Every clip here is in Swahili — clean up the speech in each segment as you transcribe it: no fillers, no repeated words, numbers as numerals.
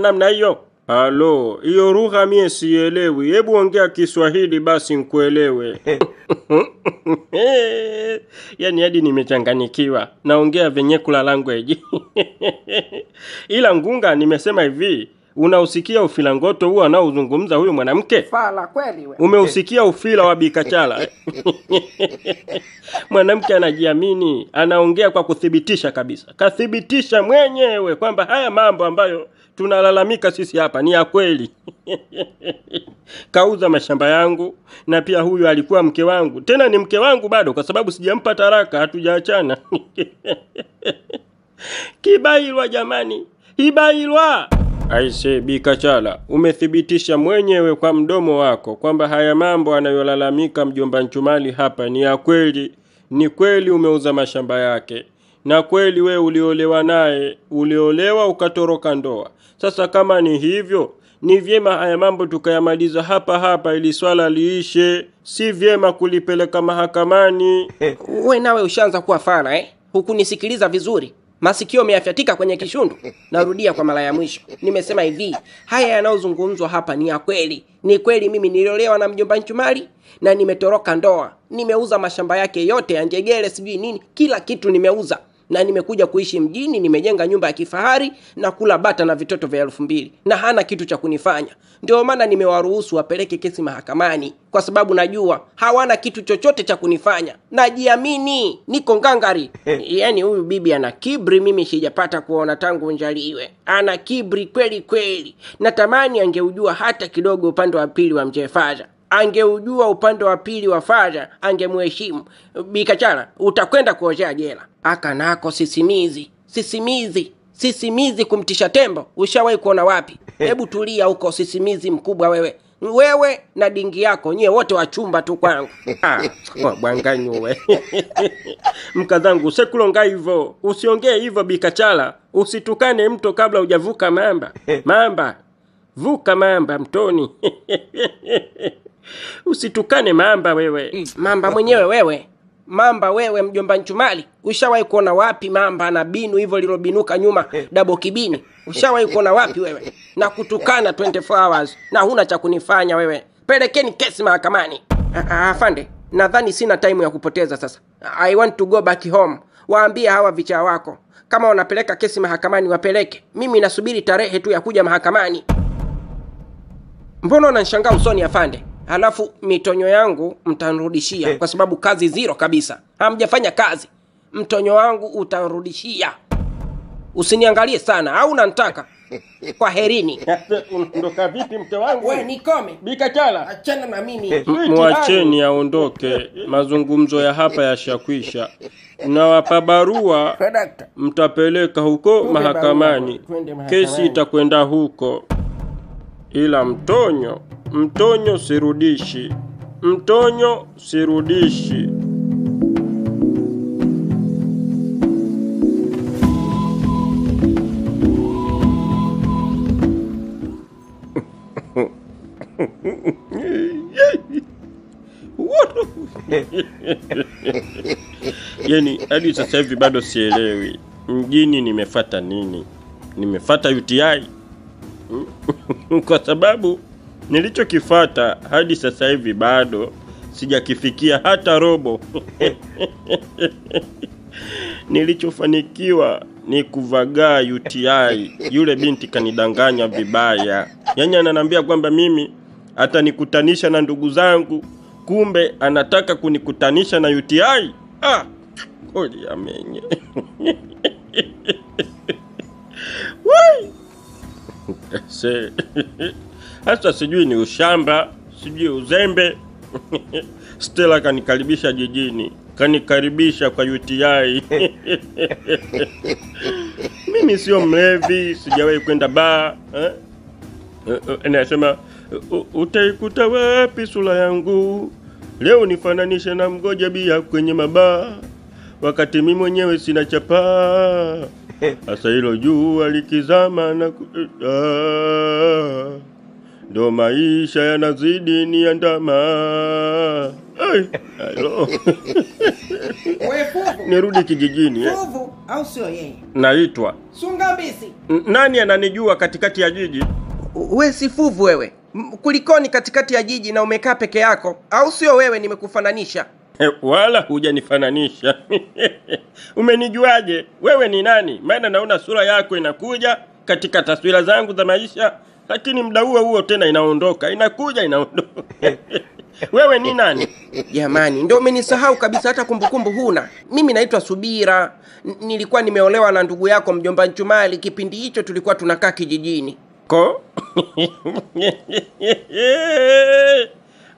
namna hiyo? Halo, hiyo lugha mie sielewi. Hebu ongea Kiswahili basi nikuelewe. Yaani hadi nimechanganyikiwa. Naongea vernacular language. Ila Ngunga nimesema hivi, unausikia ufilangoto huo anaozungumza huyu mwanamke? Fala kweli wewe. Umeusikia ufila wa Bikachala? Mwanamke anajiamini, anaongea kwa kuthibitisha kabisa. Kathibitisha mwenyewe kwamba haya mambo ambayo tunalalamika sisi hapa ni ya kweli. Kauza mashamba yangu, na pia huyu alikuwa mke wangu. Tena ni mke wangu bado kwa sababu sijampa taraka, hatujaachana. Kibailwa jamani, hibailwa. Aise Bikachala, umethibitisha mwenyewe kwa mdomo wako kwamba haya mambo anayolalamika mjomba Nchumali hapa ni ya kweli. Ni kweli umeuza mashamba yake. Na kweli we uliolewa naye, uliolewa ukatoroka ndoa. Sasa kama ni hivyo, ni vyema haya mambo tukayamaliza hapa ili swala liishe. Si vyema kulipeleka mahakamani. Wewe nawe ushaanza kuwa fala Hukunisikiliza vizuri. Masikio umeyafatika kwenye kishundu. Narudia kwa mara ya mwisho. Nimesema hivi, haya yanayozungumzwa hapa ni ya kweli. Ni kweli mimi niliolewa na mjomba Nchumali na nimetoroka ndoa. Nimeuza mashamba yake yote ya njegele sijui nini, kila kitu nimeuza. Na nimekuja kuishi mjini, nimejenga nyumba ya kifahari na kula bata na vitoto vya 2000 na hana kitu cha kunifanya. Ndio maana nimewaruhusu wapeleke kesi mahakamani kwa sababu najua hawana kitu chochote cha kunifanya. Najiamini, niko ngangari. Yaani huyu bibi ana kibri mimi sijapata kuona tangu njaliwe. Ana kibri kweli kweli. Natamani angeujua hata kidogo upande wa pili wa mzee Faja. Angeujua upande wa pili wa Faja, angemheshimu. Bikachala, utakwenda kuozea jela. Aka nako sisimizi kumtisha tembo. Ushawahi kuona wapi? Hebu tulia huko sisimizi mkubwa wewe. Wewe na dingi yako nyie wote wachumba tu kwangu. Bwanganyu wewe. Mkadhangu sekulonga hivyo. Usiongee hivyo Bikachala. Usitukane mto kabla hujavuka mamba. Mamba. Vuka mamba mtoni. Usitukane mamba wewe. Mamba mwenyewe wewe. Mamba wewe mjomba Nchumali. Ushawahi kuona wapi mamba na binu hivyo lilobinuka nyuma dabo kibini? Ushawahi kuona wapi wewe? Na kutukana 24 hours na huna cha kunifanya wewe. Pelekeni kesi mahakamani. Afande, nadhani sina time ya kupoteza sasa. I want to go back home. Waambie hawa vichaa wako kama wanapeleka kesi mahakamani wapeleke. Mimi nasubiri tarehe tu ya kuja mahakamani. Mbona unanishangaa usoni afande? Halafu mitonyo yangu mtanrudishia kwa sababu kazi zero kabisa. Hamjafanya kazi. Mtonyo wangu utanrudishia. Usiniangalie sana au unanitaka? Kwa herini. Unondoka vipi mke wangu? Wewe nikome. Bikachala, achana na mimi. Muacheni aondoke. Mazungumzo ya hapa yashakwisha. Nawapa barua mtapeleka huko mahakamani. Kesi itakwenda huko. Ila mtonyo sirudishi. Mtonyo sirudishi. Yaani hadi sasa hivi bado sielewi. Mjini nimefuata nini? Nimefuata UTI? Kwa sababu nilichokifuata hadi sasa hivi bado sijakifikia hata robo. Nilichofanikiwa ni kuvagaa UTI. Yule binti kanidanganya vibaya. Yaani ananiambia kwamba mimi atanikutanisha na ndugu zangu, kumbe anataka kunikutanisha na UTI. Kweli amenye. Wai! Hasa sijui ni ushamba, sijui uzembe. Stella kanikaribisha jijini, kanikaribisha kwa UTI. Mimi sio mlevi, sijawahi kwenda bar. Anasema utaikuta wapi sura yangu? Leo nifananishe na mgoja bia kwenye mabaa, wakati mimi mwenyewe sina chapa. Asa hilo jua likizama na ndo maisha yanazidi niandama. Hello. Wewe fuvu. nirudi kijijini. Fuvu au sio yeye? Naitwa Sungambisi. nani ananijua katikati ya jiji? We si fuvu wewe. Kulikoni katikati ya jiji na umekaa peke yako? Au sio wewe nimekufananisha? Wala hujanifananisha. Umenijuaje? Wewe ni nani? Maana naona sura yako inakuja katika taswira zangu za maisha, lakini muda huo tena inaondoka, inakuja inaondoka. Wewe ni nani? Jamani, ndio umenisahau kabisa, hata kumbukumbu huna. Mimi naitwa Subira. Nilikuwa nimeolewa na ndugu yako mjomba Nchumali. Kipindi hicho tulikuwa tunakaa kijijini. Ko?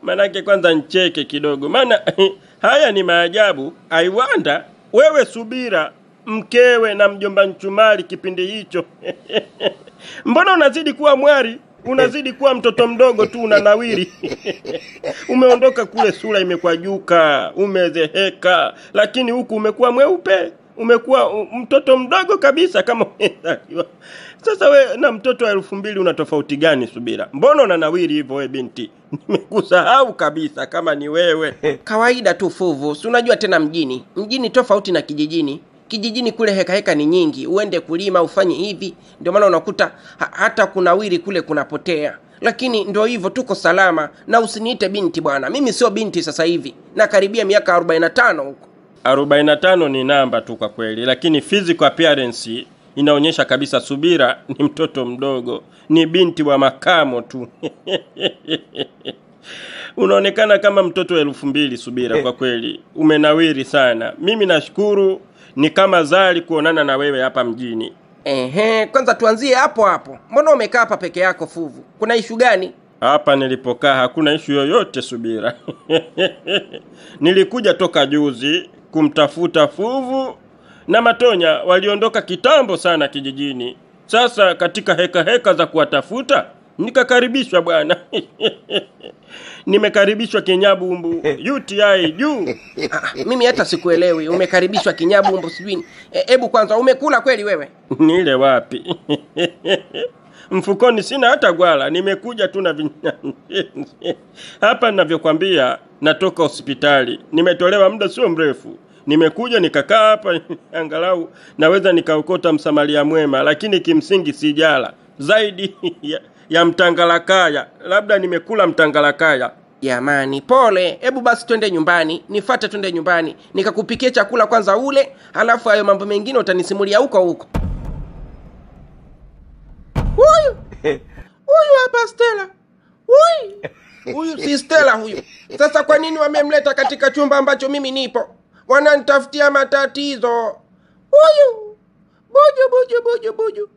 Manake kwanza ncheke kidogo, maana haya ni maajabu. I wonder, wewe Subira, mkewe na mjomba Nchumali kipindi hicho. Mbona unazidi kuwa mwari? Unazidi kuwa mtoto mdogo tu, unanawiri. Umeondoka kule, sura imekwajuka, umezeheka, lakini huku umekuwa mweupe. Umekuwa mtoto mdogo kabisa kama umezaliwa. Sasa we na mtoto wa 2000 una tofauti gani Subira? Mbona unanawiri hivyo we binti? Nimekusahau kabisa kama ni wewe. Kawaida tu fuvu. Si unajua tena mjini. Mjini tofauti na kijijini. Kijijini kule heka ni nyingi. Uende kulima, ufanye hivi. Ndio maana unakuta hata kunawiri kule kunapotea. Lakini ndio hivyo, tuko salama. Na usiniite binti bwana. Mimi sio binti sasa hivi. Na karibia miaka 45 huko. 45 ni namba tu kwa kweli, lakini physical appearance inaonyesha kabisa Subira ni mtoto mdogo, ni binti wa makamo tu. Unaonekana kama mtoto wa 2000 Subira, kwa kweli umenawiri sana. Mimi nashukuru, ni kama zali kuonana na wewe hapa mjini. Kwanza tuanzie hapo hapo. Mbona umekaa hapa peke yako fuvu? Kuna issue gani? Hapa nilipokaa hakuna issue yoyote Subira. Nilikuja toka juzi kumtafuta Fuvu na Matonya, waliondoka kitambo sana kijijini. Sasa katika heka za kuwatafuta nikakaribishwa bwana. Nimekaribishwa kinyabumbu, UTI juu. Mimi hata sikuelewi, umekaribishwa kinyabumbu sijui. Hebu kwanza umekula kweli wewe? Nile wapi? Mfukoni sina hata gwala, nimekuja tu na hapa ninavyokuambia, natoka hospitali. Nimetolewa muda sio mrefu. Nimekuja nikakaa hapa, angalau naweza nikaokota msamaria mwema, lakini kimsingi sijala zaidi ya mtangalakaya. Labda nimekula mtangalakaya. Jamani, pole. Hebu basi twende nyumbani. Nifuate twende nyumbani. Nikakupikia chakula kwanza ule, halafu hayo mambo mengine utanisimulia huko. Huyu hapa Stella. Huyu si Stella huyu. Sasa kwa nini wamemleta katika chumba ambacho mimi nipo? Wananitafutia matatizo. Huyu. Buju.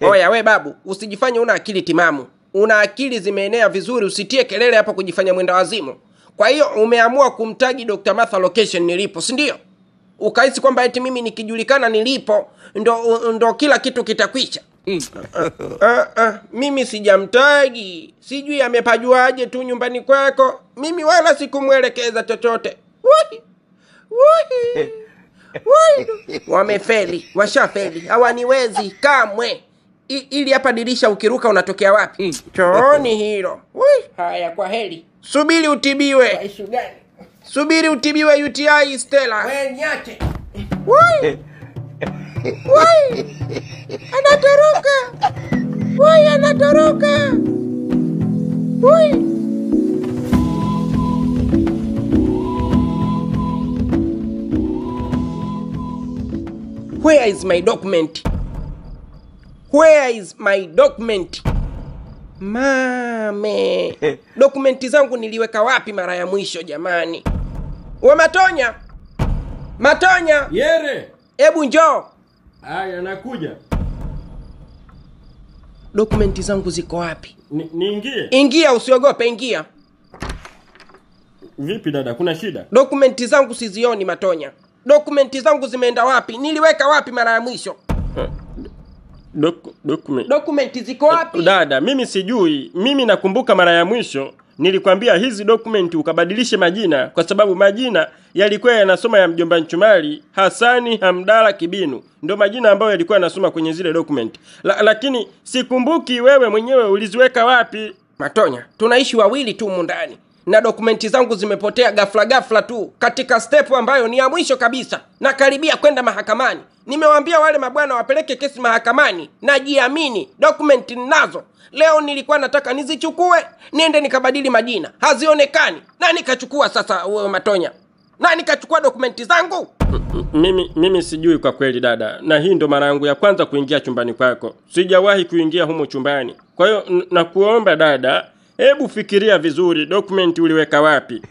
Oya we babu, usijifanye una akili timamu. Una akili zimeenea vizuri, usitie kelele hapo kujifanya mwenda wazimu. Kwa hiyo umeamua kumtagi Dr. Martha location nilipo, si ndio? Ukahisi kwamba eti mimi nikijulikana nilipo ndo kila kitu kitakwisha. Mimi sijamtagi. Sijui amepajuaje tu nyumbani kwako. Mimi wala sikumwelekeza chochote. Wamefeli, washafeli. Hawaniwezi kamwe. Ili hapa dirisha ukiruka unatokea wapi? Chooni hilo. Haya, kwa heri. Subiri utibiwe. Subiri utibiwe UTI Stella. Wewe niache. Anatoroka. Where is my document? Mame. Dokumenti zangu niliweka wapi mara ya mwisho jamani? We Matonya. Yere. Hebu njoo. Haya, nakuja. Dokumenti zangu ziko wapi? Niingie? Ingia, usiogope, ingia. Vipi dada, kuna shida? Dokumenti zangu sizioni Matonya. Dokumenti zangu zimeenda wapi? Niliweka wapi mara ya mwisho? Dokumenti ziko wapi? Dada, mimi sijui. Mimi nakumbuka mara ya mwisho nilikwambia hizi dokumenti ukabadilishe majina, kwa sababu majina yalikuwa yanasoma ya mjomba Nchumali, Hasani Hamdala Kibinu. Ndio majina ambayo yalikuwa yanasoma kwenye zile dokumenti. Lakini sikumbuki wewe mwenyewe uliziweka wapi. Matonya, tunaishi wawili tu mundani. na dokumenti zangu zimepotea ghafla tu katika step ambayo ni ya mwisho kabisa, na karibia kwenda mahakamani. Nimewaambia wale mabwana wapeleke kesi mahakamani, najiamini, dokumenti ninazo. Leo nilikuwa nataka nizichukue niende nikabadili majina, hazionekani. Na nikachukua sasa Matonya, na nikachukua dokumenti zangu. Mimi sijui kwa kweli dada, na hii ndo mara yangu ya kwanza kuingia chumbani kwako. Sijawahi kuingia humo chumbani. Kwa hiyo nakuomba dada, hebu fikiria vizuri, dokumenti uliweka wapi?